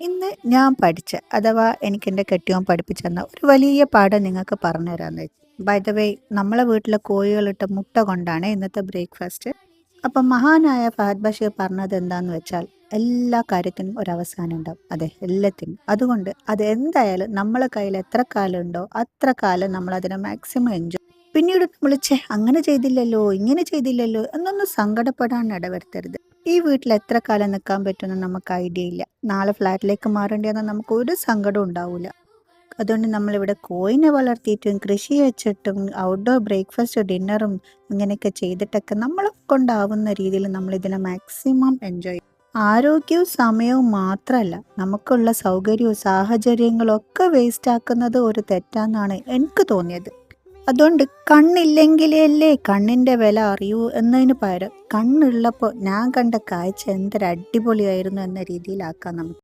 ഇന്ന് ഞാൻ പഠിച്ച അഥവാ എനിക്ക് എൻ്റെ കെട്ടിയോൻ പഠിപ്പിച്ചു തന്ന ഒരു വലിയ പാഠം നിങ്ങൾക്ക് പറഞ്ഞു തരാമെന്ന് വെച്ചു. ബൈ ദ വേ നമ്മളെ വീട്ടിലെ കോഴികളിട്ട മുട്ട കൊണ്ടാണ് ഇന്നത്തെ ബ്രേക്ക്ഫാസ്റ്റ്. അപ്പം മഹാനായ ഫഹദ് ബഷീർ പറഞ്ഞത് എന്താന്ന് വെച്ചാൽ എല്ലാ കാര്യത്തിനും ഒരവസാനം ഉണ്ടാവും. അതെ, എല്ലാത്തിനും. അതുകൊണ്ട് അത് എന്തായാലും നമ്മളെ കയ്യിൽ എത്ര കാലം ഉണ്ടോ അത്ര കാലം നമ്മൾ അതിനെ മാക്സിമം എൻജോയ്. പിന്നീട് നമ്മൾ അങ്ങനെ ചെയ്തില്ലല്ലോ ഇങ്ങനെ ചെയ്തില്ലല്ലോ എന്നൊന്നും സങ്കടപ്പെടാൻ ഇടവരുത്തരുത്. ഈ വീട്ടിൽ എത്ര കാലം നിൽക്കാൻ പറ്റുമെന്ന് നമുക്ക് ഐഡിയ ഇല്ല. നാളെ ഫ്ലാറ്റിലേക്ക് മാറേണ്ടിയെന്ന് നമുക്ക് ഒരു സങ്കടവും ഉണ്ടാവില്ല. അതുകൊണ്ട് നമ്മളിവിടെ കോഴിനെ വളർത്തിയിട്ടും കൃഷി വെച്ചിട്ടും ഔട്ട്ഡോർ ബ്രേക്ക്ഫാസ്റ്റ് ഡിന്നറും ഇങ്ങനെയൊക്കെ ചെയ്തിട്ടൊക്കെ നമ്മളെ കൊണ്ടാവുന്ന രീതിയിൽ നമ്മൾ ഇതിനെ മാക്സിമം എൻജോയ് ചെയ്യും. ആരോഗ്യവും സമയവും മാത്രമല്ല, നമുക്കുള്ള സൗകര്യവും സാഹചര്യങ്ങളും ഒക്കെ വേസ്റ്റ് ആക്കുന്നത് ഒരു തെറ്റാന്നാണ് എനിക്ക് തോന്നിയത്. അതുകൊണ്ട് കണ്ണില്ലെങ്കിലല്ലേ കണ്ണിൻ്റെ വില അറിയൂ എന്നതിന് പകരം കണ്ണുള്ളപ്പോൾ ഞാൻ കണ്ട കാഴ്ച എന്തൊരു അടിപൊളിയായിരുന്നു എന്ന രീതിയിലാക്കാം നമുക്ക്.